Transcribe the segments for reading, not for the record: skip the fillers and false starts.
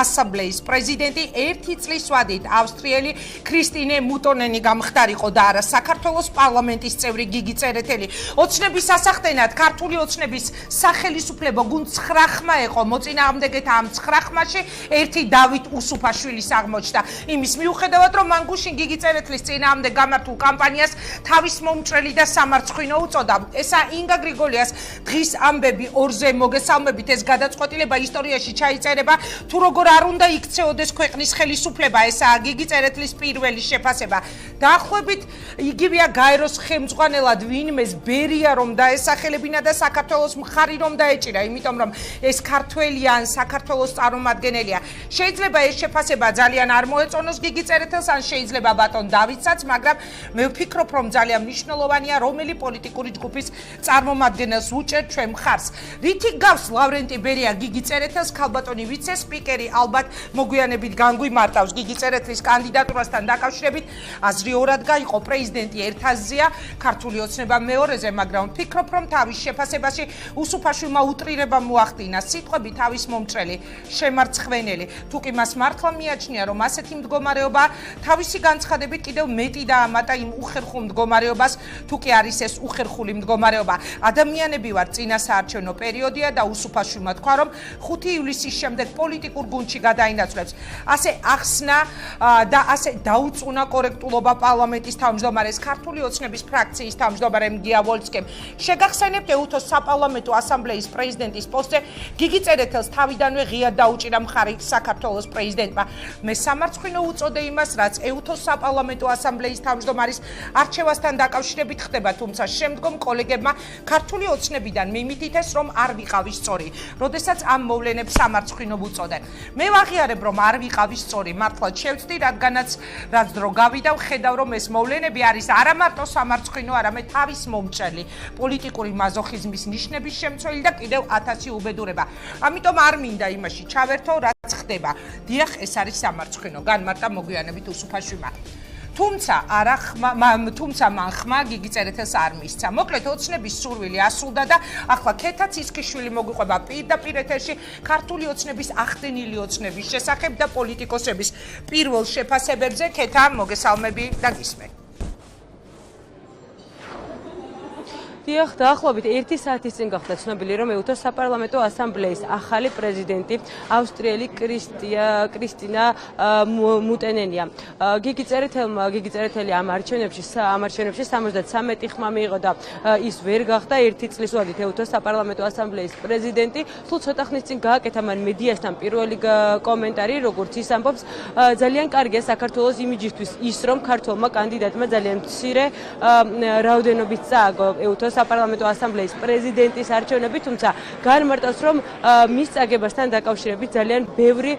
ასამბლეის პრეზიდენტი ერთი წლის ვადით ავსტრიელი ქრისტინე მუტონენი გამხდარიყო და არა საქართველოს პარლამენტის წევრი გიგი წერეთელი. ოცნების სასახდენად ქართული ოცნების სახელისუფლებო გუნდ 9 ხმა იყო. მოწინააღმდეგეთა ამ 9 ხმაში ერთი დავით უსუფაშვილის აღმოჩნდა. იმის მიუხედავად, რომ მან გუშინ გიგი წერეთლის წინააღმდეგ გამართულ კამპანიას თავის მომჭრელი და სამარცხვინო უწოდა. ესა ინგა გრიგოლიას დღის ამბები ორზე მოგესალმებით. ეს გადაწყვეტილება ისტორიაში ჩაიწერება, თუ როგორ არ უნდა იქცეოდეს ქვეყნის ხელისუფლება. ესაა გიგი წერეთლის პირველი შეფასება. დაახლოებით იგივეა გაეროს ხელმძღვანელად ვინმეს ბერია რომ დაესახელებინა და საქართველოს მხარი რომ დაეჭირა, იმიტომ რომ ეს ქართველია ან საქართველოს წარმომადგენელია. შეიძლება ეს შეფასება ძალიან არ მოეწონოს გიგი წერეთელს, ან შეიძლება ბატონ დავითსაც, მაგრამ მე ვფიქრობ, რომ ძალიან მნიშვნელოვანია რომელი პოლიტიკური ჯგუფის წარმომადგენელს უჭერთ ჩვენ მხარს. რითი გავს ლავრენტი ბერია გიგი წერეთელს? ქალბატონი ვიცე-სპიკერი ალბათ მოგვიანებით განგვიმარტავს გიგი წერეთლის კანდიდატურასთან დაკავშირებით. აზრი ორად გაიყო, პრეზიდენტი ერთ აზრია, ქართული ოცნება მეორეზე, მაგრამ ვფიქრობ, რომ თავის შეფასებაში უსუფაშვილმა უტრირება მოახდინა. სიტყვები თავის მომჭრელი, შემარცხვენელი. თუ კი მას მართლა მიაჩნია, რომ ასეთი მდგომარეობა თავისი განცხადებით კიდევ მეტი დაამატა იმ უხერხულ მდგომარეობას, თუ კი არის ეს უხერხული მდგომარეობა. ადამიანები ვარ, წინა საარჩევნო პერიოდია და უსუფაშვილმა თქვა, რომ 5 ივლისის შემდეგ პოლიტიკურ გუნდში გადაინაცვლებს. ასე ახსნა და ასე დაუწუნა კორექტულობა პარლამენტის თავმჯდომარეს, ქართული ოცნების ფრაქციის თავმჯდომარემ გია ვოლცკემ. შეგახსენებთ, ეუთოს საპარლამენტო ასამბლეის პრეზიდენტის პოსტზე გიგი წერეთელს თავიდანვე ღიად დაუჭირა მხარი საქართველოს პრეზიდენტმა. მე სამარცხვინო უწოდე იმას, რაც ეუთოს საპარლამენტო ასამბლეის თავმჯდომარის არჩევასთან დაკავშირებით ხდება, თუმცა შემდგომ კოლეგებმა ქართული ოცნებიდან მიმიტითეს, რომ არ ვიყავი სწორი, როდესაც ამ მოვლენებს სამარცხვინო უწოდე. მე ვაღიარებ, რომ არ ვიყავი სწორი, მართლაც შევცდი, რადგანაც რაც დრო გავიდა, ვხედავ, რომ ეს მოვლენები არის არა მარტო სამარცხვინო, არამედ თავის მომჭრელი პოლიტიკური მაზოხიზმის ნიშნების შემცველი და კიდევ 1000 უბედურება. ამიტომ არ მინდა იმაში ჩავერთო, რაც ხდება. დიახ, ეს არის სამარცხვინო, განმარტა მოგვიანებით უსუფაშვილმა. თუმცა მან ხმა გიგი წერეთელს არ მისცა. მოკლედ ოცნების სურვილი ასრულდა და ახლა ქეთა ცისკიშვილი მოგვიყვება პირდაპირ ეთერში ქართული ოცნების ახდენილი ოცნების შესახებ და პოლიტიკოსების პირველ შეფასებებზე. ქეთა, მოგესალმები და გისმენთ. დიახ, დაახლოებით 1 საათის წინ გახდა ცნობილი, რომ ეუთოს საპარლამენტო ასამბლეის ახალი პრეზიდენტი ავსტრიელი კრისტინა მუტენენია. გიგი წერეთელი ამ არჩევნებში 73 ხმა მიიღო და ის ვერ გახდა 1 წლის ვადით ეუთოს საპარლამენტო ასამბლეის პრეზიდენტი. სულ ცოტა ხნის წინ გააკეთა მან მედიასთან პირველი კომენტარი, როგორც ის ამბობს, ძალიან კარგია საქართველოს იმიჯისთვის ის, რომ ქართველმა კანდიდატმა ძალიან მცირე რაოდენობით წააგო ეუთოს საპარლამენტო ასამბლეის პრეზიდენტის არჩევნები, თუმცა განმარტავს, რომ მის წაგებასთან დაკავშირებით ძალიან ბევრი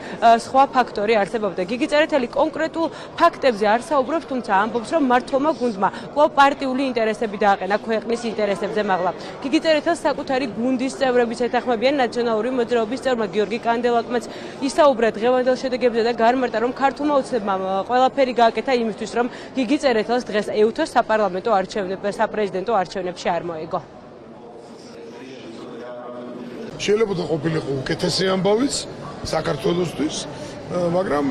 სხვა ფაქტორი არსებობდა. გიგი წერეთელი კონკრეტულ ფაქტებზე არ საუბრობს, თუმცა ამბობს, რომ მმართველმა გუნდმა კვლავ პარტიული ინტერესები დააყენა ქვეყნის ინტერესებზე მაღლა. გიგი წერეთელს საკუთარი გუნდის წევრებიც ეთანხმებიან, ნაციონალური მოძრაობის წევრმა გიორგი კანდელაკმაც ისაუბრა დღევანდელ შედეგებზე და განმარტა, რომ ქართულმა ოცნებმა ყველაფერი გააკეთა იმისთვის, რომ გიგი წერეთელს დღეს ეუთოს საპარლამენტო საპრეზიდენტო არჩევნებში არ მოეგო. შეიძლება ყოფილიყო უკეთესი ამბავიც საქართველოსთვის, მაგრამ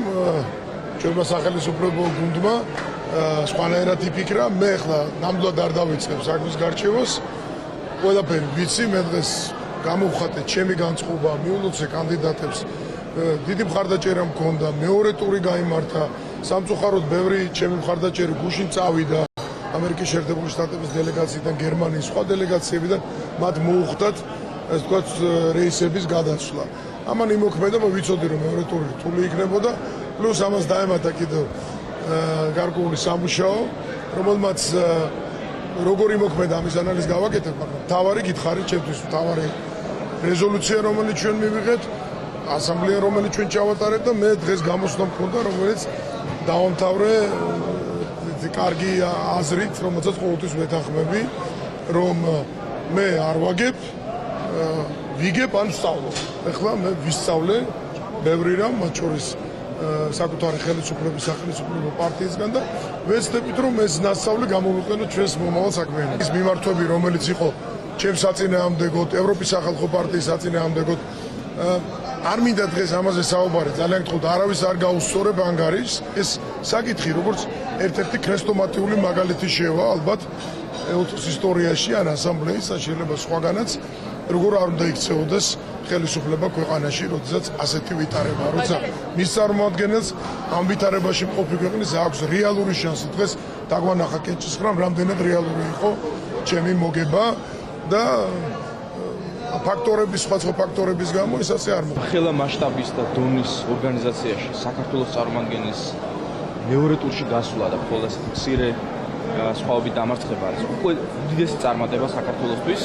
ჩვენმა სახელისუფლებო გუნდმა სხვანაირად იფიქრა. მე ახლა ნამდვილად არ დავიწყებ საქმის გარჩევას. ყველაფერი ვიცი, მე დღეს გამოვხატე ჩემი განწყობა, მიულოცე კანდიდატებს. დიდი მხარდაჭერა მქონდა, მეორე ტური გაიმართა. სამწუხაროდ ბევრი ჩემი მხარდაჭერი გუშინ წავიდა. ამერიკის შეერთებული შტატების დელეგაციიდან, გერმანიის სხვა დელეგაციებიდან მათ მოუხდათ ეს თქვათ რეისების გადაცვლა. ამან იმოქმედება ვიცოდი, რომ მეორე ტური რთული იქნებოდა, პლუს ამას დაემატა კიდევ გარკვეული სამუშაო, რომელმაც როგორ იმოქმედა ამის ანალიზს გავაკეთებ, მაგრამ თავარი გითხარი ჩემთვის, თავარი რეზოლუცია, რომელიც ჩვენ მივიღეთ, ასამბლეა, რომელიც ჩვენ ჩავატარეთ და მე დღეს გამოსვლა მქონდა, რომელიც დავამთავრე კარგი აზრით, რომელსაც ყოველთვის ვეთანხმები, რომ მე არ ვაგებ, ვიგებ ან ვსწავლობ. ეხლა მე ვისწავლე ბევრი რამ, მათ შორის საკუთარი ხელისუფლების სახელმწიფო პარტიისგან და ვეცდებით, რომ ეს ნასწავლი გამოვიყენოთ ჩვენს მომავალ საქმიანობაში. ის მიმართვები, რომელიც იყო ჩემს საწინააღმდეგოდ, ევროპის სახალხო პარტიის საწინააღმდეგოდ, არ მინდა დღეს ამაზე საუბარი, ძალიან გთხოვთ, არავის არ გაუსწორებ ანგარიშს. ეს საკითხი, როგორც ერთ-ერთი ქრესტომატიული მაგალითი შევა, ალბათ ეუთოს ისტორიაში ან ასამბლეის, შეიძლება სხვაგანაც, როგორ არ უნდა იქცეოდეს ხელისუფლება ქვეყანაში, როდესაც ასეთი ვითარებაა, როცა მის წარმოადგენელს ამ ვითარებაში მყოფი ქვეყნის აქვს რეალური შანსი დღეს დაგვანახა კენჭისყრამ, რამდენად რეალური იყო ჩემი მოგება და ფაქტორების, სხვა ფაქტორების გამო ის ასე არ მოხდა. ხელა მასშტაბის და დონის ორგანიზაციაში საქართველოს წარმომადგენლის მეორე ტურში გასვლა და მხოლოდ მცირე სხვაობით დამარცხება არის უკვე უდიდესი წარმატება საქართველოსთვის.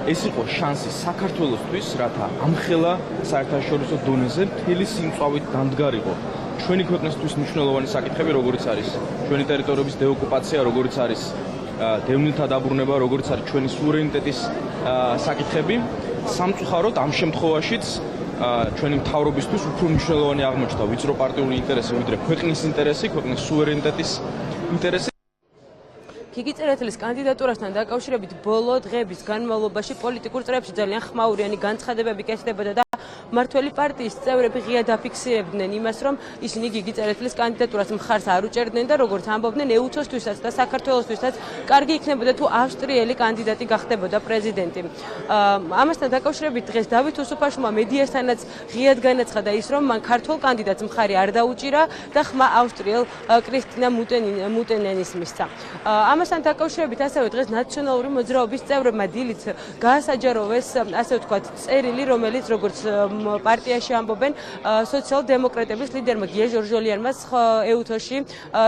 ეს იყო შანსი საქართველოსთვის, რათა ამხელა საერთაშორისო დონეზე მთელი სიმწვავით დამდგარიყო ჩვენი ქვეყნისთვის მნიშვნელოვანი საკითხები, როგორიც არის ჩვენი ტერიტორიების დეოკუპაცია, როგორიც არის დევნილთა დაბრუნება, როგორიც არის ჩვენი სუვერენიტეტის საკითხები. სამწუხაროდ ამ შემთხვევაშიც ჩვენი მთავრობისთვის უფრო მნიშვნელოვანი აღმოჩნდა ვიწრო პარტიული ინტერესი, ვიდრე ქვეყნის ინტერესი, ქვეყნის სუვერენიტეტის ინტერესი. გიგი წერეთლის კანდიდატურასთან დაკავშირებით ბოლო დღეების განმავლობაში პოლიტიკურ წრეებში ძალიან ხმაურიანი განცხადებები კეთდებოდა და მმართველი პარტიის წევრები ღიად აფიქსირებდნენ იმას, რომ ისინი გიგი წერეთლის კანდიდატურას მხარს არ უჭერდნენ და როგორც ამბობდნენ, ეუთოსთვისაც და საქართველოსთვისაც კარგი იქნებოდა თუ ავსტრიელი კანდიდატი გახდებოდა პრეზიდენტი. ამასთან დაკავშირებით დღეს დავით უსუფაშვილმა მედიასთანაც ღიად განაცხადა ის, რომ მან ქართულ კანდიდატს მხარი არ დაუჭირა და ხმა ავსტრიელ კრისტინა მუტენენის მისცა. ამასთან დაკავშირებით ასევე დღეს ნაციონალური მოძრაობის წევრებმა დილით გაასაჯაროვეს, ასე ვთქვათ, წერილი, რომელიც როგორც პარტიაში ამბობენ, სოციალ-დემოკრატების ლიდერმა გია ჟორჟოლიანმა ეუთოში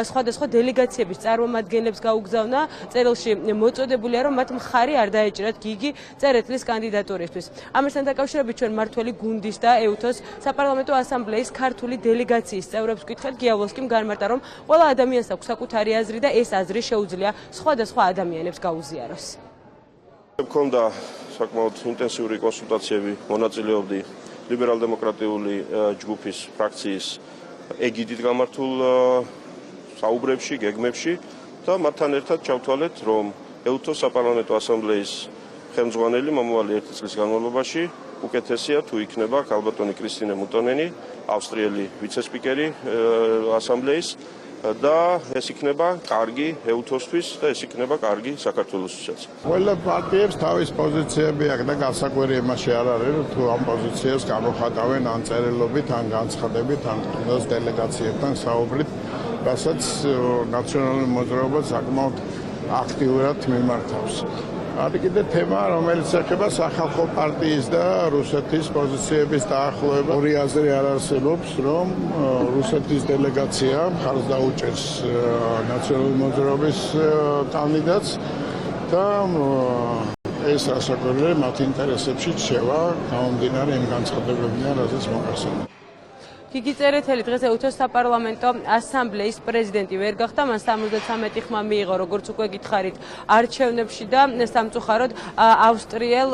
სხვადასხვა დელეგაციების წარმომადგენლებს გაუგზავნა. წერილში მოწოდებულია, რომ მათ მხარი არ დაეჭირათ გიგი წერეთლის კანდიდატურისთვის. ამასთან დაკავშირებით ჩვენ მმართველი გუნდის და ეუთოს საპარლამენტო ასამბლეის ქართული დელეგაციის წევრებს ვკითხეთ, გიავლოსკიმ განმარტა, რომ ყველა ადამიანს აქვს საკუთარი აზრი და ეს აზრი შეუძლია სხვადასხვა ადამიანებს გაუზიაროს. მქონდა საკმაოდ ინტენსიური კონსულტაციები, მონაწილეობდი ლიბერალ-დემოკრატიული ჯგუფის ფრაქციის ეგიდით გამართულ საუბრებში, გეგმებში და მათთან ერთად ჩავთვალეთ, რომ ეუთოს საპარლამენტო ასამბლეის ხელმძღვანელი მომავალი 1 წლის განმავლობაში უკეთესია თუ იქნება ქალბატონი კრისტინე მუტონენი, ავსტრიელი ვიცე-სპიკერი ასამბლეის და ეს იქნება კარგი ეუთოსთვის და ეს იქნება კარგი საქართველოსთვისაც. ყველა პარტიებს თავის პოზიციები აქვს და გასაკვირი იმაში არ არის, რომ თუ ამ პოზიციებს გამოხატავენ ან წერილობით, ან განცხადებით, ან თუნდაც დელეგაციებთან საუბრით, რასაც ნაციონალური მოძრაობა საკმაოდ აქტიურად მიმართავს. არის კიდე თემა, რომელიც ეხება სახალხო პარტიის და რუსეთის პოზიციების დაახლოება. ორი აზრი არ არსებობს, რომ რუსეთის დელეგაცია მხარს დაუჭერს ნაციონალური მოძრაობის კანდიდატს და ეს რასაკვირველია მათ ინტერესებში რჩება გამომდინარე იმ განცხადებებიდან, რასაც მოგახსენებთ. გიგი წერეთელი დღეს ეუთოს საპარლამენტო ასამბლეის პრეზიდენტი ვერ გახდა, მან 73 ხმა მიიღო, როგორც უკვე გითხარით, არჩევნებში და სამწუხაროდ ავსტრიელ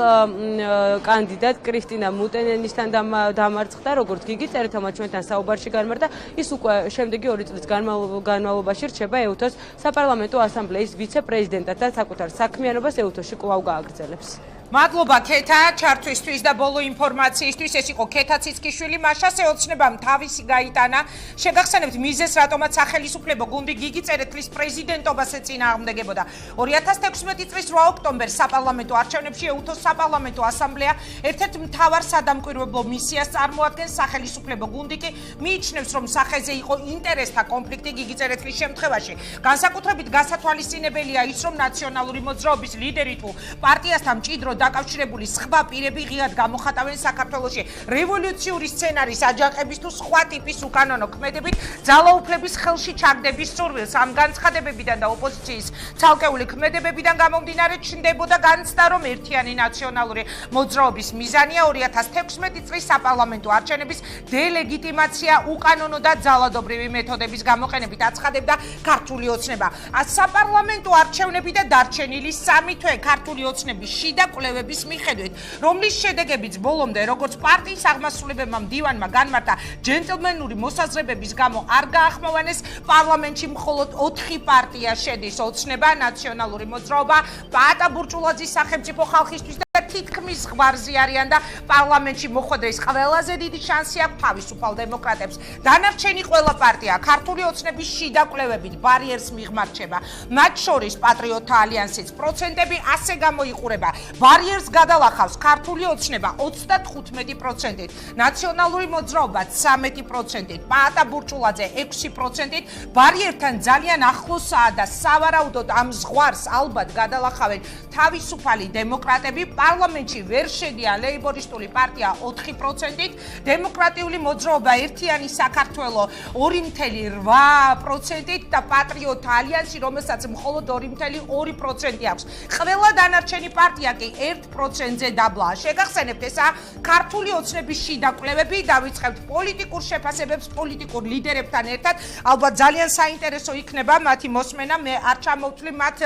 კანდიდატ კრისტინა მუტენენისთან დამარცხდა, როგორც გიგი წერეთელმა ჩვენთან საუბარში განმარტა, ის უკვე შემდეგი 2 წლის განმავლობაში რჩება ეუთოს საპარლამენტო ასამბლეის ვიცე-პრეზიდენტად და საკუთარ საქმიანობას ეუთოში კვლავ გააგრძელებს. მადლობა ქეთა ჩართვისთვის და ბოლო ინფორმაციისთვის. ეს იყო ქეთა ციცქიშვილი. მაშას ოცნებამ თავისი გაიტანა. შეგახსენებთ მიზეზს, რატომაც სახელისუფლებო გუნდი გიგი წერეთლის პრეზიდენტობას ეწინააღმდეგებოდა. 2016 წლის 8 ოქტომბერს საპარლამენტო არჩევნებში ეუთოს საპარლამენტო ასამბლეა ერთ-ერთ მთავარ სადამკვირვებლო მისიას წარმოადგენს. სახელისუფლებო გუნდი კი მიიჩნევს, რომ სახეზე იყო ინტერესთა კონფლიქტი გიგი წერეთლის შემთხვევაში. განსაკუთრებით გასათვალისწინებელია ის, რომ ნაციონალური მოძრაობის ლიდერი თუ პარტიასთან მჭიდრო დაკავშირებული სხვა პირები ღიად გამოხატავენ საქართველოში რევოლუციური სცენარის აჯანყების თუ სხვა ტიპის უკანონო ქმედებით ძალაუფლების ხელში ჩაგდების სურვილს. ამ განცხადებებიდან და ოპოზიციის ცალკეული ქმედებებიდან გამომდინარე ჩნდებოდა განცდა, რომ ერთიანი ნაციონალური მოძრაობის მიზანია 2016 წლის საპარლამენტო არჩევნების დელეგიტიმაცია უკანონო და ძალადობრივი მეთოდების გამოყენებით, აცხადებდა ქართული ოცნება. საპარლამენტო არჩევნები და დარჩენილი 3 თვე ქართული ოცნების შიდა კვლევების მიხედვით, რომლის შედეგებიც ბოლომდე როგორც პარტიის აღმასრულებელმა მდივანმა განმარტა, ჯენტლმენური მოსაზრებების გამო არ გაახმოვანეს, პარლამენტში მხოლოდ 4 პარტია შედის: ოცნება, ნაციონალური მოძრაობა, პაატა ბურჭულაძის სახელმწიფო ხალხისთვის და თითქმის ზღვარზე არიან და პარლამენტში მოხვედრის ყველაზე დიდი შანსი აქვს თავისუფალ დემოკრატებს. დანარჩენი ყველა პარტია ქართული ოცნების შიდა კვლევებით ბარიერს მიღმარჩება. მათ შორის პატრიოტთა ალიანსიც პროცენტები ასე გამოიყურება. ბარიერს გადალახავს ქართული ოცნება 35%-ით, ნაციონალური მოძრაობა 13%-ით, პაატა ბურჭულაძე 6%-ით. ბარიერთან ძალიან ახლოსაა და სავარაუდოდ ამ ზღვარს ალბათ გადალახავენ თავისუფალი დემოკრატები. პარლამენტში ვერ შედიან ლეიბორისტული პარტია 4%-ით, დემოკრატიული მოძრაობა ერთიანი საქართველო 2.8%-ით და პატრიოტთა ალიანსი, რომელსაც მხოლოდ 2.2% აქვს. ყველა დანარჩენი პარტია კი 1%-ზე დაბლაა. შეგახსენებთ ესა ქართული ოცნების შიდა კვლევები, დავიწყებთ პოლიტიკურ შეფასებებს პოლიტიკურ ლიდერებთან ერთად. ალბათ ძალიან საინტერესო იქნება მათი მოსმენა. მე არ ჩამოვთვლი მათ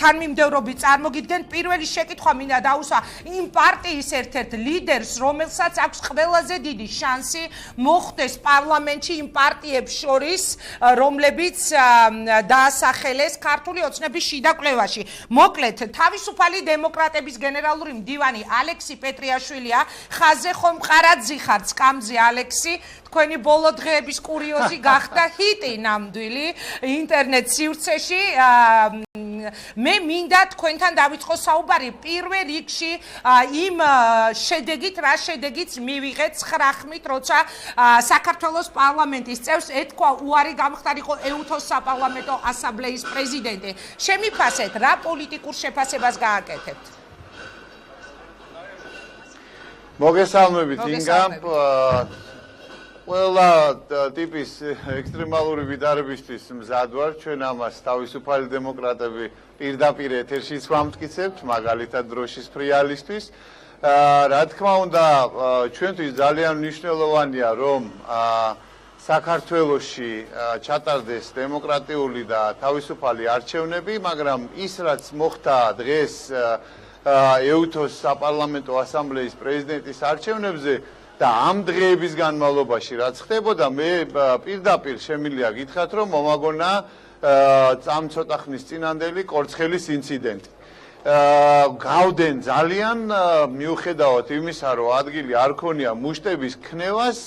თანმიმდევრობით წარმოგიდგენ. პირველი შეკითხვა მინდა დაუსვა იმ პარტიის ერთ-ერთ ლიდერს, რომელსაც აქვს ყველაზე დიდი შანსი მოხვდეს პარლამენტში იმ პარტიებს შორის, რომლებიც დაასახელეს ქართული ოცნების შიდა კვლევაში. მოკლედ, თავისუფალი დემოკრატების გენერალური მდივანი ალექსი პეტრიაშვილია. ხაზზე ხომ მყარად ზიხართ სკამზე ალექსი? თქვენი ბოლო დღეების კურიოზი გახდა ჰიტი ნამდვილი ინტერნეტ სივრცეში. მე მინდა თქვენთან დავიწყო საუბარი პირველ რიგში იმ შედეგით, რა შედეგიც მივიღეთ 9 ხმით, როცა საქართველოს პარლამენტის წევრს ეთქვა უარი გამხდარიყო ეუთოს საპარლამენტო ასამბლეის პრეზიდენტი. შემიფასეთ, რა პოლიტიკურ შეფასებას გააკეთებთ? მოგესალმებით ინგა. ყველა ტიპის ექსტრემალური ვიდარებისთვის მზად ვარ. ჩვენ ამას თავისუფალი დემოკრატები პირდაპირ ეთერშიც ვამტკიცებთ, მაგალითად დროშის ფრიალისთვის. რა თქმა უნდა, ჩვენთვის ძალიან მნიშვნელოვანია, რომ საქართველოში ჩატარდეს დემოკრატიული და თავისუფალი არჩევნები, მაგრამ ის რაც მოხდა დღეს ეუთოს საპარლამენტო ასამბლეის პრეზიდენტის არჩევნებზე და ამ დღეების განმავლობაში რაც ხდებოდა, მე პირდაპირ შემიძლია გითხრათ, რომ მომაგონა წამ ცოტა ხნის წინანდელი კორცხელის ინციდენტი. გავდენ ძალიან მიუხედავად იმისა, რომ ადგილი არ ქონია მუშტების ქნევას,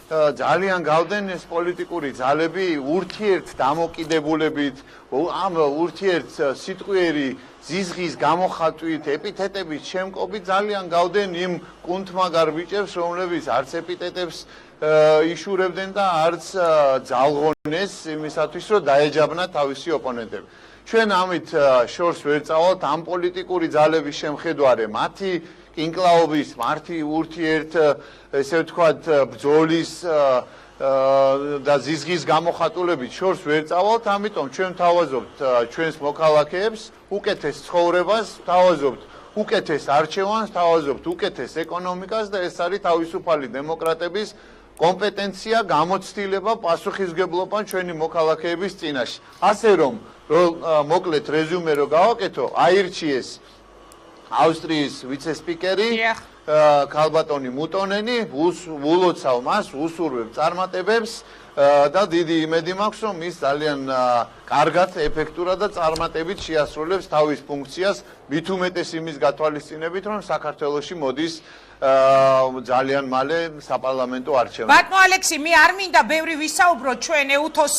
ძალიან გავდენ ეს პოლიტიკური ძალები ურთიერთ დამოკიდებულებით, ამ ურთიერთ სიტყვიერი ზიზღის გამოხატვით, ეპითეტების შემკობით ძალიან გავდენ იმ კუნთმაგარ ბიჭებს, რომლებიც არც ეპითეტებს იშურებდნენ და არც ძალღონეს იმისათვის, რომ დაეჯაბნათ თავისი ოპონენტები. ჩვენ ამით შორს ვერ წავალთ ამ პოლიტიკური ძალების შემხედვარე, მათი კინკლაობის, მათი ურთიერთ, ესე ვთქვათ, ბრძოლის და ზიზღის გამოხატულებით შორს ვერ წავალთ, ამიტომ ჩვენ ვთავაზობთ ჩვენს მოქალაქეებს უკეთეს ცხოვრებას, ვთავაზობთ უკეთეს არჩევანს, ვთავაზობთ უკეთეს ეკონომიკას და ეს არის თავისუფალი დემოკრატების კომპეტენცია, გამოცდილება, პასუხისმგებლობა ჩვენი მოქალაქეების წინაშე. ასე რომ მოკლედ რეზუმე რო გავაკეთო, აირჩიეს ავსტრიის ვიცე-სპიკერი ქალბატონი მუტონენი, ულოცავ მას, უსურვებ წარმატებებს და დიდი იმედი მაქვს, რომ ის ძალიან კარგად, ეფექტურად და წარმატებით შეასრულებს თავის ფუნქციას, მით უმეტეს იმის გათვალისწინებით, რომ საქართველოში მოდის ძალიან მალე საპარლამენტო არჩევნები. ბატონო ალექსი, მე არ მინდა ბევრი ვისაუბროთ ჩვენ ეუთოს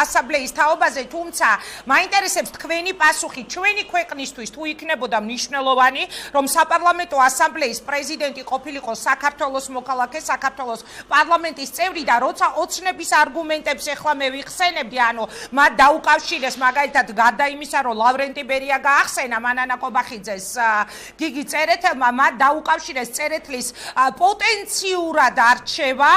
ასამბლეის თაობაზე, თუმცა მაინტერესებს თქვენი პასუხი ჩვენი ქვეყნისთვის თუ იქნებოდა მნიშვნელოვანი, რომ საპარლამენტო ასამბლეის პრეზიდენტი ყოფილიყო საქართველოს მოქალაქე, საქართველოს პარლამენტის წევრი და როცა ოცნების არგუმენტებს ეხლა მე ვიხსენებდი, ანუ მათ დაუკავშირეს მაგალითად გარდა იმისა, რომ ლავრენტი ბერია გაახსენა მანანა კობახიძეს გიგი წერეთელმა, მათ დაუკავშირეს წერეთლის პოტენციურად არჩევა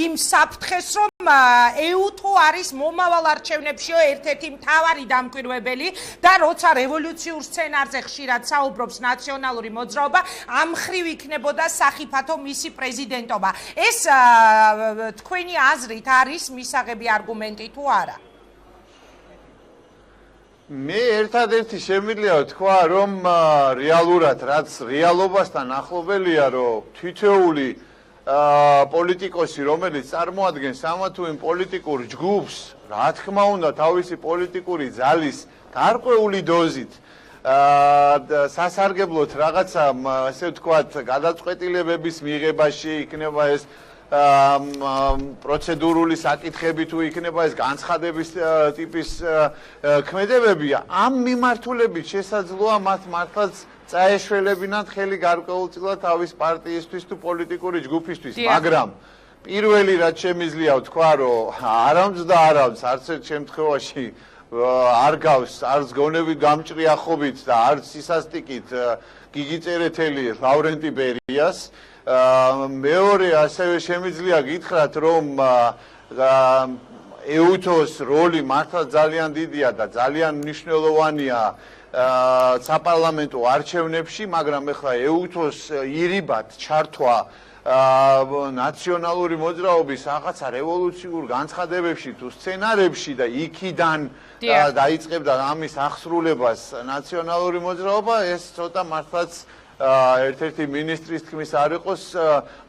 იმ საფრთხეს, რომ ეუთო არის მომავალ არჩევნებში ერთ-ერთი მთავარი დამკვირვებელი და როცა რევოლუციურ სცენარზე ხშირად საუბრობს ნაციონალური მოძრაობა, ამ მხრივ იქნებოდა სახიფათო მისი პრეზიდენტობა. ეს თქვენი აზრით არის მისაღები არგუმენტი თუ არა? მე ერთადერთი შემიძლია ვთქვა, რომ რეალურად რაც რეალობასთან ახლობელია, რომ თითოეული პოლიტიკოსი, რომელიც წარმოადგენს ამა თუ იმ პოლიტიკურ ჯგუფს, რა თქმა უნდა, თავისი პოლიტიკური ძალის გარკვეული დოზით სასარგებლოდ რაღაცა ასე ვთქვათ გადაწყვეტილებების მიღებაში იქნება ეს პროცედურული საკითხები თუ იქნება ეს განცხადების ტიპის ქმედებები ამ მიმართულებით შესაძლოა მათ მართლაც წაეშველებინათ ხელი გარკვეულწილად თავის პარტიისთვის თუ პოლიტიკური ჯგუფისთვის მაგრამ პირველი რაც შემიძლია ვთქვა რომ არამძდა არამც არც ერთ შემთხვევაში არ გავს არც გონებით გამჭრიახობით და არც სისასტიკით გიგი წერეთელი ლავრენტი ბერიას მეორე ასევე შემიძლია გითხრათ რომ ეუთოს როლი მართლა ძალიან დიდია და ძალიან მნიშვნელოვანია საპარლამენტო არჩევნებში მაგრამ ეხლა ეუთოს ირიბად ჩართვა ნაციონალური მოძრაობის რაღაცა რევოლუციურ განცხადებებში თუ სცენარებში და იქიდან დაიწყებდა ამის აღსრულებას ნაციონალური მოძრაობა ეს ცოტა მართლაც ერთ-ერთი მინისტრის თქმის არ იყოს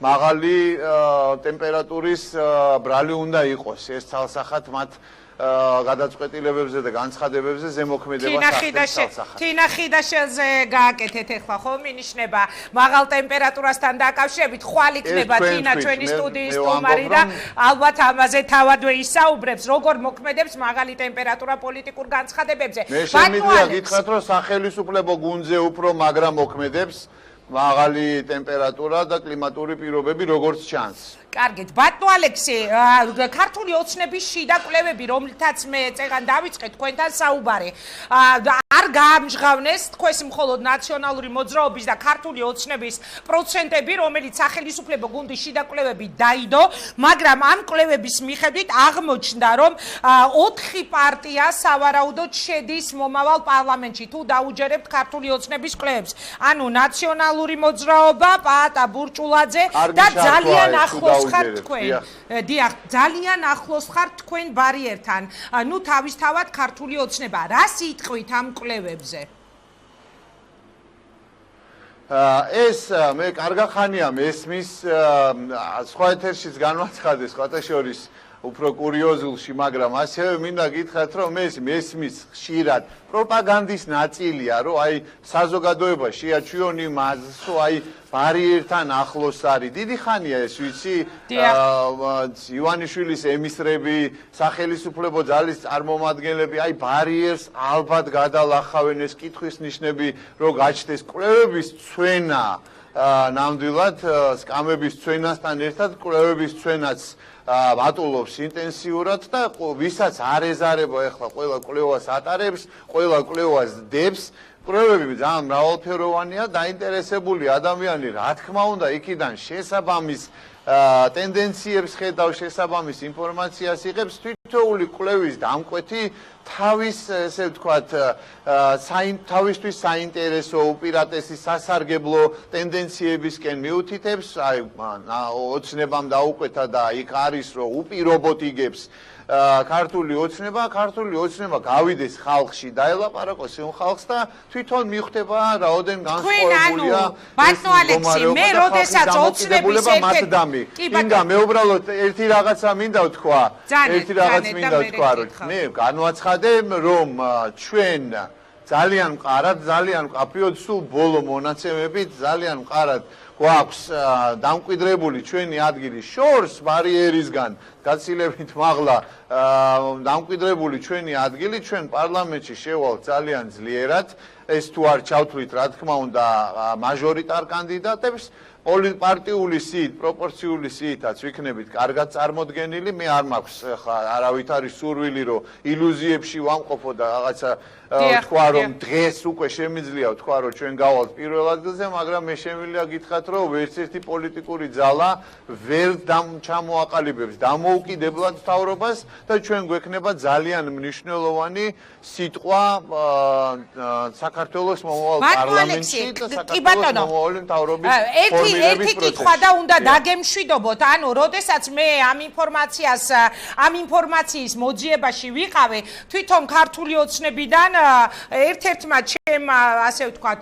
მაღალი ტემპერატურის ბრალი უნდა იყოს ეს თალსახად მათ გადაწყვეტილებებზე და განცხადებებზე ზემოქმედებას თინა ხიდაშელზე გააკეთეთ ახლა ხო მინიშნება მაღალ ტემპერატურასთან დაკავშირებით ხვალ იქნება თინა ჩვენი სტუდიის სტუმარი და ალბათ ამაზე თავადვე ისაუბრებს როგორ მოქმედებს მაღალი ტემპერატურა პოლიტიკურ განცხადებებზე მე შემიძლია გითხრათ რომ სახელმწიფო გუნდზე უფრო მაგრა მოქმედებს მაღალი ტემპერატურა და კლიმატური პირობები როგორც ჩანს კარგით, ბატონო ალექსი, ქართული ოცნების შიდა კვლევები, რომლითაც მე წეგან დავიწყე თქვენთან საუბარი, არ გაამჟღავნეს თქვენს მხოლოდ ნაციონალური მოძრაობის და ქართული ოცნების პროცენტები, რომელიც სახელმწიფო გუნდის შიდა კვლევები დაიდო, მაგრამ ამ კვლევების მიხედვით აღმოჩნდა, რომ 4 პარტია სავარაუდოდ შედის მომავალ პარლამენტში, თუ დაუჯერებთ ქართული ოცნების კვლევებს. ანუ ნაციონალური მოძრაობა, პაატა ბურჭულაძე და ძალიან ახლოს ხართ თქვენ. დიახ, ძალიან ახლოს ხართ თქვენ ბარიერთან. ნუ თავისთავად ქართული ოცნება. რა სიტყვით ამ კვლევებზე? ეს მე კარგა ხანია მესმის სხვა ეთერშიც განვაცხადეს სხვათა შორის უფრო კურიოზულში, მაგრამ ასევე მინდა გითხრათ, რომ მესმის ხშირად პროპაგანდის ნაწილია, რომ აი საზოგადოება შეაჩვიონი მას, რომ აი ბარიერთან ახლოს არის. დიდი ხანია ეს ვიცი, ივანიშვილის ემისრები, სახელმწიფო ძალის წარმომადგენლები, აი ბარიერს ალბათ გადალახავენ ეს კითხვის ნიშნები, რომ გაჩნდეს კვლევების ცვენა, ნამდვილად სკამების ცვენასთან ერთად კვლევების ცვენაც მატულობს ინტენსიურად და ვისაც არ ეზარება ახლა ყველა კვლევას ატარებს, ყველა კვლევას დებს, კვლევები ძალიან მრავალფეროვანია, დაინტერესებული ადამიანი რა თქმა უნდა იქიდან შესაბამის ტენდენციებს ხედავს, შესაბამის ინფორმაციას იღებს, თითოეული კვლევის დამკვეთი თავის ესე ვთქვათ თავისთვის საინტერესო უპირატესი სასარგებლო ტენდენციებისკენ მიუთითებს, აი ოცნებამ დაუკვეთა და იქ არის რომ უპირობოდ იგებს ქართული ოცნება გავიდეს ხალხში, დაელაპარაკოს იმ ხალხს და თვითონ მიხვდება რაოდენ განსხვავებულია ბატონო ალექსი, მე როდესაც ოცნების ერთ-ერთი მინდა მე უბრალოდ ერთი რაღაცა მინდა ვთქვა, რომ მე განვაცხადე რომ ჩვენ ძალიან მყარად, ძალიან მყაფიოდ სულ ბოლო მონაცემებით ძალიან მყარად გვაქვს დამკვიდრებული ჩვენი ადგილი შორს ბარიერისგან გაცილებით მაღლა დამკვიდრებული ჩვენი ადგილი ჩვენ პარლამენტში შევალთ ძალიან ძლიერად ეს თუ არ ჩავთვლით რა თქმა უნდა მაჟორიტარ კანდიდატებს პოლიტპარტიული სიით, პროპორციული სიითაც ვიქნებით კარგად წარმოდგენილი, მე არ მაქვს ხა არავით არის სურვილი რომ ილუზიებში ვამყოფო და რაღაცა თქვა რომ დღეს უკვე შემიძლია თქვა რომ ჩვენ გავალთ პირველ ადგილზე, მაგრამ მე შემიძლია გითხრათ რომ ვერც ერთი პოლიტიკური ძალა ვერ ჩამოაყალიბებს დამოუკიდებლად მთავრობას და ჩვენ გვექნება ძალიან მნიშვნელოვანი სიტყვა საქართველოს მომავალ პარლამენტში და საქართველოს მომავალი მთავრობის ერთი კითხვა და უნდა დაგემშვიდობოთ, ანუ როდესაც მე ამ ინფორმაციის მოძიებაში ვიყავი, თვითონ ქართული ოცნებიდან ერთ-ერთმა ჩემ ასე ვთქვათ,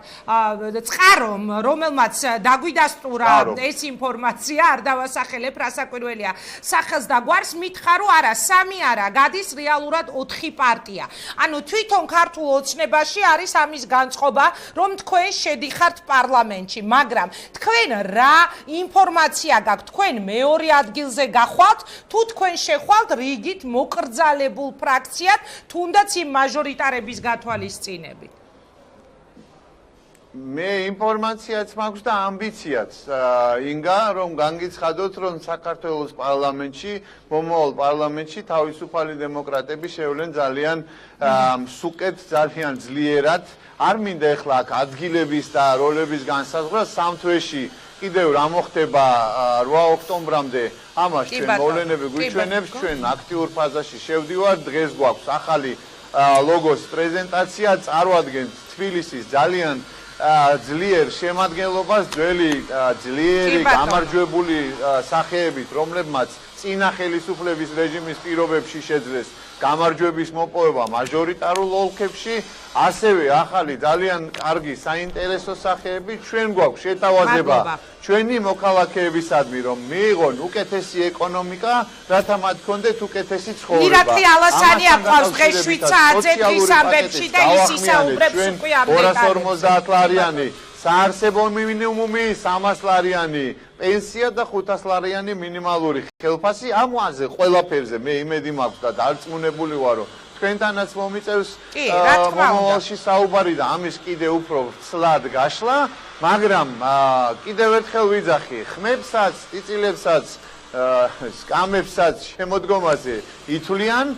წყარომ, რომელმაც დაგვიდასტურა ეს ინფორმაცია, არ დავასახელებ, რასაკვირველია, სახელს და გვარს მითხრა, რომ არა, 3 არა, გადის რეალურად 4 პარტია. ანუ თვითონ ქართულ ოცნებაში არის ამის განწყობა, რომ თქვენ შედიხართ პარლამენტში, მაგრამ თქვენ რა ინფორმაცია გაქვთ, თქვენ მეორე ადგილზე გახვალთ, თუ თქვენ შეხვალთ რიგით მოკრძალებულ ფრაქციად, თუნდაც იმ მაჟორიტარების გათვალისწინებით. მე ინფორმაციაც მაქვს და ამბიციაც ინგა რომ განგიცხადოთ რომ საქართველოს პარლამენტში მომავალ პარლამენტში თავისუფალი დემოკრატები შევლენ ძალიან სუკეთ ძალიან ძლიერად არ მინდა ახლა აქ ადგილების და როლების განსაზღვრა სამ თვეში კიდევ რა მოხდება 8 ოქტომბრამდე ამას ჩვენ მოვლენები გვიჩვენებს ჩვენ აქტიურ ფაზაში შევდივართ დღეს გვაქვს ახალი ლოგოს პრეზენტაცია წარვადგენთ თბილისის ძალიან ძლიერ შემადგენლობას ძველი ძლიერი გამარჯვებული სახეებით რომლებმაც წინა ხელისუფლების რეჟიმის პირობებში შეძლეს გამარჯვების მოპოვება მაჟორიტარულ ოლქებში ასევე ახალი ძალიან კარგი საინტერესო სახეები ჩვენ გვაქვს შეთავაზება ჩვენი მოქალაქეებისადმი რომ მიიღონ უკეთესი ეკონომიკა რათა მათ ჰქონდეთ უკეთესი ცხოვრება ირაკლი ალასანი აყვავს დღეს შვიცაძე დღის ამბებში და ის ისაუბრებს უკვე ამ დეტალებში 250 ლარიანი საარსებო მინიმუმი 300 ლარიანი პენსია და 500 ლარიანი მინიმალური ხელფასი ამაზე ყველაფერზე მე იმედი მაქვს და დარწმუნებული ვარ რომ თქვენთანაც მომიწევს მომავალში საუბარი და ამის კიდე უფრო ცლად გაშლა მაგრამ კიდევ ერთხელ ვიძახი ხმებსაც წიწილებსაც სკამებსაც შემოდგომაზე ითვლიან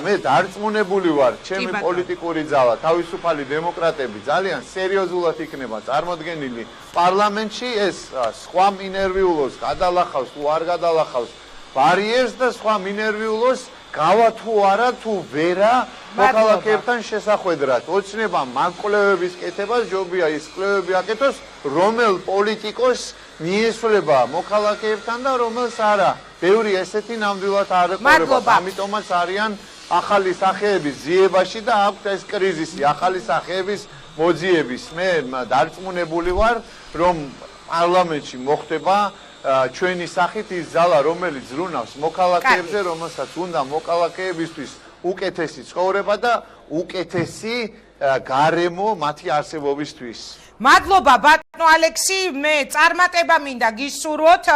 მე დარწმუნებული ვარ ჩემი პოლიტიკური ძალა თავისუფალი დემოკრატები ძალიან სერიოზულად იქნება წარმოდგენილი პარლამენტში ეს სხვა მინერვიულოს გადალახავს თუ არ გადალახავს ბარიერს და სხვა მინერვიულოს გავა თუ არა თუ ვერა მოქალაქეებთან შესახვედრად ოცნება მაგკვლევების კეთებას ჯობია ის კვლევები აკეთოს რომელ პოლიტიკოს მიესწრება მოქალაქეებთან და რომელს არა ბევრი ესეთი ნამდვილად არ ეყურება ამიტომაც არიან ახალი სახეების ძიებაში და აქვთ ეს კრიზისი ახალი სახეების მოძიების მე დარწმუნებული ვარ რომ პარლამენტში მოხდება ჩვენი სახით ის ძალა რომელიც ზრუნავს მოქალაქეებზე რომელსაც უნდა მოქალაქეებისთვის უკეთესი ცხოვრება და უკეთესი გარემო მათი არსებობისთვის მადლობა ბატონო ალექსი მე წარმატება მინდა გისურვოთ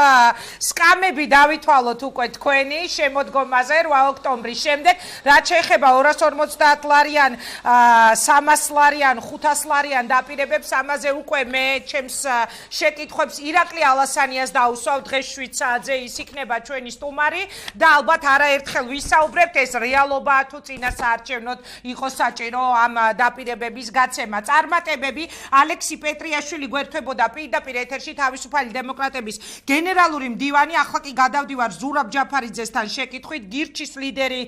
სკამები დავითვალოთ უკვე თქვენი შემოდგომაზე 8 ოქტომბრის შემდეგ რაც შეეხება 250 ლარიან 300 ლარიან 500 ლარიან დაპირებებს ამაზე უკვე მე ჩემს შეკითხვებს ირაკლი ალასანიას დაუსვავ დღეს შვიცაძე ის იქნება ჩვენი სტუმარი და ალბათ არაერთხელ ვისაუბრებთ ეს რეალობაა თუ წინა საარჩევნოდ იყო საჭირო ამ დაპირებების გაცემა წარმატებები ალექსი პეტრიაშვილი გვერდებოდა პირდაპირ ეთერში თავისუფალი დემოკრატების გენერალური მდივანი ახლა კი გადავდივარ ზურაბ ჯაფარიძესთან შეკითხვით გირჩის ლიდერი